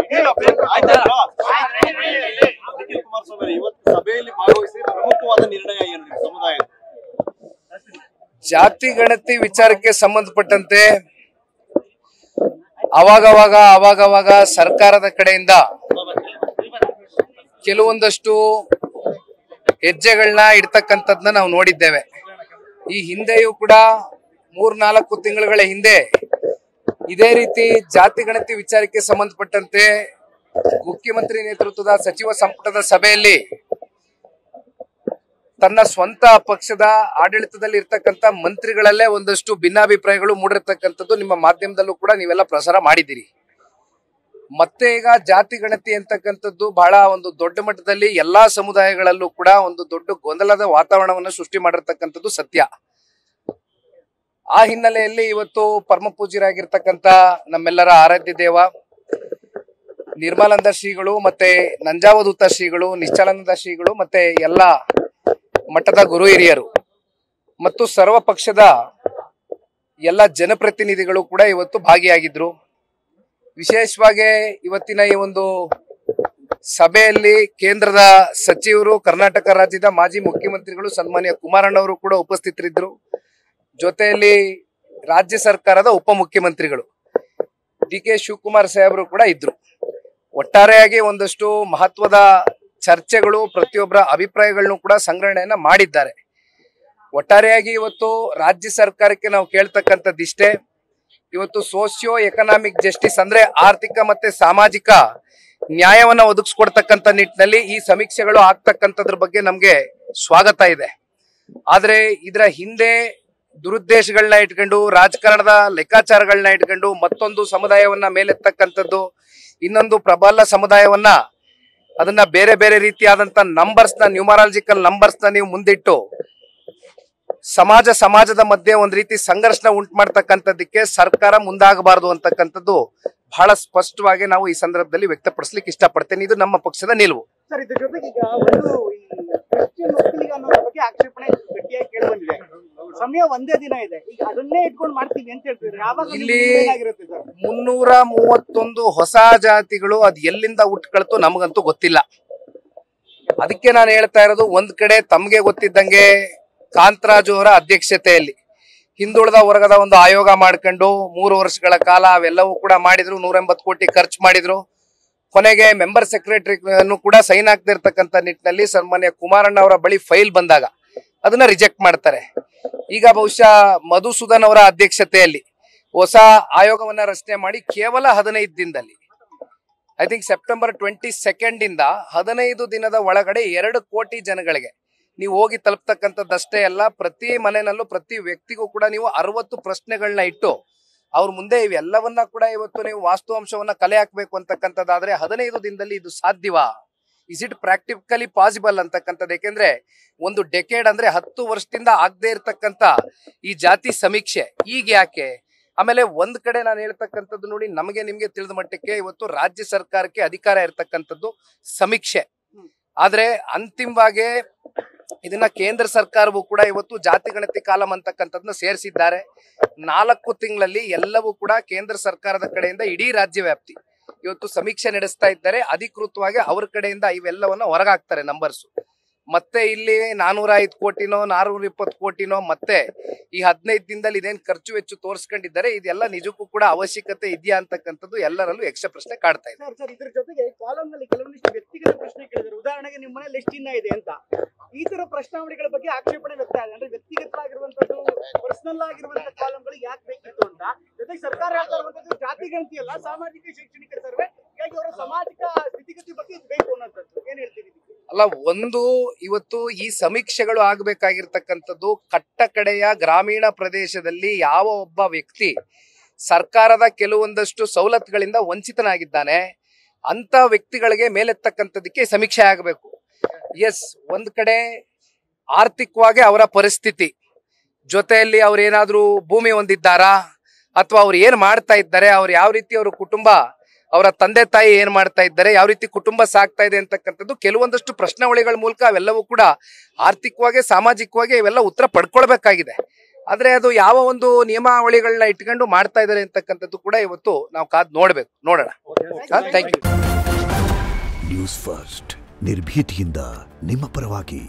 ನಿಖಿಲ್ ಕುಮಾರಸ್ವಾಮಿ ಇವತ್ತು ಸಭೆಯಲ್ಲಿ ಭಾಗವಹಿಸಿ ಪ್ರಮುಖವಾದ ನಿರ್ಣಯ ಏನು ನಿಮ್ಮ ಸಮುದಾಯ? ಜಾತಿ ಗಣತಿ ವಿಚಾರಕ್ಕೆ ಸಂಬಂಧಪಟ್ಟಂತೆ ಅವಾಗವಾಗ ಸರ್ಕಾರದ ಕಡೆಯಿಂದ ಕೆಲವೊಂದಷ್ಟು ಹೆಜ್ಜೆಗಳನ್ನ ಇಡ್ತಕ್ಕಂಥದ್ನ ನಾವು ನೋಡಿದ್ದೇವೆ. ಈ ಹಿಂದೆಯೂ ಕೂಡ 3-4 ತಿಂಗಳ ಹಿಂದೆ ಇದೇ ರೀತಿ ಜಾತಿ ಗಣತಿ ವಿಚಾರಕ್ಕೆ ಸಂಬಂಧಪಟ್ಟಂತೆ ಮುಖ್ಯಮಂತ್ರಿ ನೇತೃತ್ವದ ಸಚಿವ ಸಂಪುಟದ ಸಭೆಯಲ್ಲಿ ತನ್ನ ಸ್ವಂತ ಪಕ್ಷದ ಆಡಳಿತದಲ್ಲಿ ಇರ್ತಕ್ಕಂಥ ಮಂತ್ರಿಗಳಲ್ಲೇ ಒಂದಷ್ಟು ಭಿನ್ನಾಭಿಪ್ರಾಯಗಳು ಮೂಡಿರ್ತಕ್ಕಂಥದ್ದು ನಿಮ್ಮ ಮಾಧ್ಯಮದಲ್ಲೂ ಕೂಡ ನೀವೆಲ್ಲ ಪ್ರಸಾರ ಮಾಡಿದ್ದೀರಿ. ಮತ್ತೆ ಈಗ ಜಾತಿ ಗಣತಿ ಅಂತಕ್ಕಂಥದ್ದು ಬಹಳ ಒಂದು ದೊಡ್ಡ ಮಟ್ಟದಲ್ಲಿ ಎಲ್ಲಾ ಸಮುದಾಯಗಳಲ್ಲೂ ಕೂಡ ಒಂದು ದೊಡ್ಡ ಗೊಂದಲದ ವಾತಾವರಣವನ್ನು ಸೃಷ್ಟಿ ಮಾಡಿರ್ತಕ್ಕಂಥದ್ದು ಸತ್ಯ. ಆ ಹಿನ್ನೆಲೆಯಲ್ಲಿ ಇವತ್ತು ಪರಮ ಪೂಜ್ಯರಾಗಿರ್ತಕ್ಕಂಥ ನಮ್ಮೆಲ್ಲರ ಆರಾಧ್ಯ ದೇವ ನಿರ್ಮಲಾನಂದ ಶ್ರೀಗಳು ಮತ್ತೆ ನಂಜಾವಧೂತ ಶ್ರೀಗಳು, ನಿಶ್ಚಲಾನಂದ ಶ್ರೀಗಳು ಮತ್ತೆ ಎಲ್ಲ ಮಠದ ಗುರು ಹಿರಿಯರು ಮತ್ತು ಸರ್ವ ಪಕ್ಷದ ಎಲ್ಲ ಜನಪ್ರತಿನಿಧಿಗಳು ಕೂಡ ಇವತ್ತು ಭಾಗಿಯಾಗಿದ್ರು. ವಿಶೇಷವಾಗಿ ಇವತ್ತಿನ ಈ ಒಂದು ಸಭೆಯಲ್ಲಿ ಕೇಂದ್ರದ ಸಚಿವರು, ಕರ್ನಾಟಕ ರಾಜ್ಯದ ಮಾಜಿ ಮುಖ್ಯಮಂತ್ರಿಗಳು ಸನ್ಮಾನ್ಯ ಕುಮಾರಣ್ಣವರು ಕೂಡ ಉಪಸ್ಥಿತರಿದ್ದರು. ಜೊತೆಯಲ್ಲಿ ರಾಜ್ಯ ಸರ್ಕಾರದ ಉಪಮುಖ್ಯಮಂತ್ರಿಗಳು ಡಿ.ಕೆ. ಶಿವಕುಮಾರ್ ಸಾಹೇಬರು ಕೂಡ ಇದ್ರು. ಒಟ್ಟಾರೆಯಾಗಿ ಒಂದಷ್ಟು ಮಹತ್ವದ ಚರ್ಚೆಗಳು, ಪ್ರತಿಯೊಬ್ಬರ ಅಭಿಪ್ರಾಯಗಳನ್ನು ಕೂಡ ಸಂಗ್ರಹಣೆಯನ್ನ ಮಾಡಿದ್ದಾರೆ. ಒಟ್ಟಾರೆಯಾಗಿ ಇವತ್ತು ರಾಜ್ಯ ಸರ್ಕಾರಕ್ಕೆ ನಾವು ಕೇಳ್ತಕ್ಕಂಥದ್ದಿಷ್ಟೇ, ಇವತ್ತು ಸೋಶಿಯೋ ಎಕನಾಮಿಕ್ ಜಸ್ಟಿಸ್ ಅಂದ್ರೆ ಆರ್ಥಿಕ ಮತ್ತೆ ಸಾಮಾಜಿಕ ನ್ಯಾಯವನ್ನ ಒದಗಿಸ್ಕೊಡ್ತಕ್ಕಂಥ ನಿಟ್ಟಿನಲ್ಲಿ ಈ ಸಮೀಕ್ಷೆಗಳು ಆಗ್ತಕ್ಕಂಥದ್ರ ಬಗ್ಗೆ ನಮ್ಗೆ ಸ್ವಾಗತ ಇದೆ. ಆದ್ರೆ ಇದರ ಹಿಂದೆ ದುರುದ್ದೇಶಗಳನ್ನ ಇಟ್ಕೊಂಡು, ರಾಜಕಾರಣದ ಲೆಕ್ಕಾಚಾರಗಳನ್ನ ಇಟ್ಕೊಂಡು ಮತ್ತೊಂದು ಸಮುದಾಯವನ್ನ ಮೇಲೆತ್ತಕ್ಕಂಥದ್ದು, ಇನ್ನೊಂದು ಪ್ರಬಲ ಸಮುದಾಯವನ್ನ ಅದನ್ನ ಬೇರೆ ಬೇರೆ ರೀತಿಯಾದಂತ ನಂಬರ್ಸ್ನ, ನ್ಯೂಮರಾಲಜಿಕಲ್ ನಂಬರ್ಸ್ನ ನೀವು ಮುಂದಿಟ್ಟು ಸಮಾಜದ ಮಧ್ಯೆ ಒಂದ್ ರೀತಿ ಸಂಘರ್ಷಣ ಉಂಟು ಮಾಡ್ತಕ್ಕಂಥದ್ದಕ್ಕೆ ಸರ್ಕಾರ ಮುಂದಾಗಬಾರದು ಅಂತಕ್ಕಂಥದ್ದು ಬಹಳ ಸ್ಪಷ್ಟವಾಗಿ ನಾವು ಈ ಸಂದರ್ಭದಲ್ಲಿ ವ್ಯಕ್ತಪಡಿಸ್ಲಿಕ್ಕೆ ಇಷ್ಟಪಡ್ತೇನೆ. ಇದು ನಮ್ಮ ಪಕ್ಷದ ನಿಲುವು. ಸರ್, ಇದ್ರ ಜೊತೆಗೆ ಈಗ ಒಂದು ಕ್ರಿಶ್ಚಿಯನ್ ಒಕ್ಕಲಿಗ ಅನ್ನೋದ್ರ ಬಗ್ಗೆ ಆಕ್ಷೇಪಣೆ ಗಟ್ಟಿಯಾಗಿ ಕೇಳಿ ಬಂದಿದೆ. ಸಮಯ ಒಂದೇ ದಿನ ಇದೆ, ಈಗ ಅದನ್ನೇ ಇಟ್ಕೊಂಡು ಮಾಡ್ತೀವಿ ಅಂತ ಹೇಳ್ತಿದ್ರೆ ಇಲ್ಲಿ 331 ಹೊಸ ಜಾತಿಗಳು ಅದ್ ಎಲ್ಲಿಂದ ಹುಟ್ಕೊಳ್ತು ನಮಗಂತೂ ಗೊತ್ತಿಲ್ಲ. ಅದಕ್ಕೆ ನಾನು ಹೇಳ್ತಾ ಇರೋದು, ಒಂದ್ ಕಡೆ ತಮ್ಗೆ ಗೊತ್ತಿದ್ದಂಗೆ ಕಾಂತರಾಜು ಅವರ ಅಧ್ಯಕ್ಷತೆಯಲ್ಲಿ ಹಿಂದುಳಿದ ವರ್ಗದ ಒಂದು ಆಯೋಗ ಮಾಡ್ಕೊಂಡು 3 ವರ್ಷಗಳ ಕಾಲ ಅವೆಲ್ಲವೂ ಕೂಡ ಮಾಡಿದ್ರು. 180 ಕೋಟಿ ಖರ್ಚು ಮಾಡಿದ್ರು. ಕೊನೆಗೆ ಮೆಂಬರ್ ಸೆಕ್ರೆಟರಿ ಕೂಡ ಸೈನ್ ಆಗ್ತಿರ್ತಕ್ಕಂಥ ನಿಟ್ಟಿನಲ್ಲಿ ಸನ್ಮಾನ್ಯ ಕುಮಾರಣ್ಣ ಅವರ ಬಳಿ ಫೈಲ್ ಬಂದಾಗ ಅದನ್ನ ರಿಜೆಕ್ಟ್ ಮಾಡ್ತಾರೆ. ಈಗ ಬಹುಶಃ ಮಧುಸೂದನ್ ಅವರ ಅಧ್ಯಕ್ಷತೆಯಲ್ಲಿ ಹೊಸ ಆಯೋಗವನ್ನ ರಚನೆ ಮಾಡಿ ಕೇವಲ 15 ದಿನದಲ್ಲಿ, ಐ ಥಿಂಕ್ ಸೆಪ್ಟೆಂಬರ್ 22 ಇಂದ 15 ದಿನದ ಒಳಗಡೆ 2 ಕೋಟಿ ಜನಗಳಿಗೆ ನೀವು ಹೋಗಿ ತಲುಪ್ತಕ್ಕಂಥದ್ದಷ್ಟೇ ಅಲ್ಲ, ಪ್ರತಿ ಮನೆಯಲ್ಲೂ ಪ್ರತಿ ವ್ಯಕ್ತಿಗೂ ಕೂಡ ನೀವು 60 ಪ್ರಶ್ನೆಗಳನ್ನ ಇಟ್ಟು ಅವ್ರ ಮುಂದೆ ಇವೆಲ್ಲವನ್ನ ಕೂಡ ಇವತ್ತು ನೀವು ವಾಸ್ತವಾಂಶವನ್ನ ಕಲೆ ಹಾಕ್ಬೇಕು ಅಂತಕ್ಕಂಥದ್ದಾದ್ರೆ 15 ದಿನದಲ್ಲಿ ಇದು ಸಾಧ್ಯವಾ? ಇಸ್ ಇಟ್ ಪ್ರಾಕ್ಟಿಕಲಿ ಪಾಸಿಬಲ್ ಅಂತಕ್ಕಂಥದ್ದು. ಯಾಕೆಂದ್ರೆ ಒಂದು ಡೆಕೇಡ್ ಅಂದ್ರೆ 10 ವರ್ಷದಿಂದ ಆಗದೆ ಇರತಕ್ಕಂತ ಈ ಜಾತಿ ಸಮೀಕ್ಷೆ ಈಗ ಯಾಕೆ? ಆಮೇಲೆ ಒಂದ್ ಕಡೆ ನಾನು ಹೇಳ್ತಕ್ಕಂಥದ್ದು ನೋಡಿ, ನಮಗೆ ನಿಮ್ಗೆ ತಿಳಿದ ಮಟ್ಟಕ್ಕೆ ಇವತ್ತು ರಾಜ್ಯ ಸರ್ಕಾರಕ್ಕೆ ಅಧಿಕಾರ ಇರತಕ್ಕಂಥದ್ದು ಸಮೀಕ್ಷೆ. ಆದ್ರೆ ಅಂತಿಮವಾಗಿ ಇದನ್ನ ಕೇಂದ್ರ ಸರ್ಕಾರವೂ ಕೂಡ ಇವತ್ತು ಜಾತಿ ಗಣತಿ ಕಾಲಂ ಅಂತಕ್ಕಂಥದ್ದನ್ನ ಸೇರಿಸಿದ್ದಾರೆ. 4 ತಿಂಗಳಲ್ಲಿ ಎಲ್ಲವೂ ಕೂಡ ಕೇಂದ್ರ ಸರ್ಕಾರದ ಕಡೆಯಿಂದ ಇಡೀ ರಾಜ್ಯ ವ್ಯಾಪ್ತಿ ಇವತ್ತು ಸಮೀಕ್ಷೆ ನಡೆಸ್ತಾ ಇದ್ದಾರೆ. ಅಧಿಕೃತವಾಗಿ ಅವ್ರ ಕಡೆಯಿಂದ ಇವೆಲ್ಲವನ್ನ ಹೊರಗಾಕ್ತಾರೆ ನಂಬರ್ಸ್. ಮತ್ತೆ ಇಲ್ಲಿ 405 ಕೋಟಿನೋ 420 ಕೋಟಿನೋ ಮತ್ತೆ ಈ 15 ದಿನದಲ್ಲಿ ಇದೇನ್ ಖರ್ಚು ವೆಚ್ಚು ತೋರಿಸ್ಕೊಂಡಿದ್ದಾರೆ, ಇದೆಲ್ಲ ನಿಜಕ್ಕೂ ಕೂಡ ಅವಶ್ಯಕತೆ ಇದೆಯಾ ಅಂತಕ್ಕಂಥದ್ದು ಎಲ್ಲರಲ್ಲೂ ಯಕ್ಷ ಪ್ರಶ್ನೆ ಕಾಡ್ತಾ ಇದೆ. ಸರ್, ಇದ್ರ ಜೊತೆಗೆ ಕಾಲಂ ನಲ್ಲಿ ಕೆಲವೊಂದಿಷ್ಟು ವ್ಯಕ್ತಿಗತ ಪ್ರಶ್ನೆ ಕೇಳಿದ್ರು. ಉದಾಹರಣೆಗೆ ನಿಮ್ಮ ಮನೇಲಿ ಎಷ್ಟು ಚಿನ್ನ ಇದೆ ಅಂತ, ಈ ತರ ಪ್ರಶ್ನಾವಳಿಗಳ ಬಗ್ಗೆ ಆಕ್ಷೇಪಣೆ ವ್ಯಕ್ತ ಆಗಿದೆ. ಅಂದ್ರೆ ವ್ಯಕ್ತಿಗತವಾಗಿರುವಂತದ್ದು, ಪರ್ಸನಲ್ ಆಗಿರುವಂತಹ ಕಾಲಂಗಳು ಯಾಕೆ ಬೇಕಿತ್ತು ಅಂತ. ಜೊತೆಗೆ ಸರ್ಕಾರ ಹೇಳ್ತಾ ಇರುವಂತದ್ದು ಜಾತಿ ಗಣತಿ ಅಲ್ಲ, ಸಾಮಾಜಿಕ ಶೈಕ್ಷಣಿಕ ಸರ್ವೆ, ಹೀಗಾಗಿ ಅವರ ಸಾಮಾಜಿಕ ಸ್ಥಿತಿಗತಿ ಬಗ್ಗೆ ಇದು ಬೇಕು ಅನ್ನೋಂಥದ್ದು. ಏನ್ ಹೇಳ್ತೀವಿ? ಅಲ್ಲ, ಒಂದು ಇವತ್ತು ಈ ಸಮೀಕ್ಷೆಗಳು ಆಗಬೇಕಾಗಿರ್ತಕ್ಕಂಥದ್ದು ಕಟ್ಟ ಕಡೆಯ ಗ್ರಾಮೀಣ ಪ್ರದೇಶದಲ್ಲಿ ಯಾವ ಒಬ್ಬ ವ್ಯಕ್ತಿ ಸರ್ಕಾರದ ಕೆಲವೊಂದಷ್ಟು ಸವಲತ್ತುಗಳಿಂದ ವಂಚಿತನಾಗಿದ್ದಾನೆ ಅಂತ ವ್ಯಕ್ತಿಗಳಿಗೆ ಮೇಲೆತ್ತಕ್ಕಂಥದಕ್ಕೆ ಸಮೀಕ್ಷೆ ಆಗಬೇಕು. ಎಸ್, ಒಂದ್ ಕಡೆ ಆರ್ಥಿಕವಾಗಿ ಅವರ ಪರಿಸ್ಥಿತಿ, ಜೊತೆಯಲ್ಲಿ ಅವ್ರೇನಾದ್ರೂ ಭೂಮಿ ಹೊಂದಿದ್ದಾರಾ ಅಥವಾ ಅವ್ರು ಏನ್ ಮಾಡ್ತಾ ಇದ್ದಾರೆ, ಅವ್ರು ಯಾವ ರೀತಿ ಅವ್ರ ಕುಟುಂಬ, ಅವರ ತಂದೆ ತಾಯಿ ಏನ್ ಮಾಡ್ತಾ ಇದ್ದಾರೆ, ಯಾವ ರೀತಿ ಕುಟುಂಬ ಸಾಕ್ತಾ ಇದೆ ಅಂತಕ್ಕಂಥದ್ದು ಕೆಲವೊಂದಷ್ಟು ಪ್ರಶ್ನಾವಳಿಗಳ ಮೂಲಕ ಅವೆಲ್ಲವೂ ಕೂಡ ಆರ್ಥಿಕವಾಗಿ ಸಾಮಾಜಿಕವಾಗಿ ಇವೆಲ್ಲ ಉತ್ತರ ಪಡ್ಕೊಳ್ಬೇಕಾಗಿದೆ. ಆದ್ರೆ ಅದು ಯಾವ ಒಂದು ನಿಯಮಾವಳಿಗಳನ್ನ ಇಟ್ಕೊಂಡು ಮಾಡ್ತಾ ಇದ್ದಾರೆ ಅಂತಕ್ಕಂಥದ್ದು ಕೂಡ ಇವತ್ತು ನಾವು ಕಾದ್ ನೋಡೋಣ. Thank you. ನ್ಯೂಸ್ ಫಸ್ಟ್ ನಿರ್ಭೀತಿಯಿಂದ ನಿಮ್ಮ ಪರವಾಗಿ.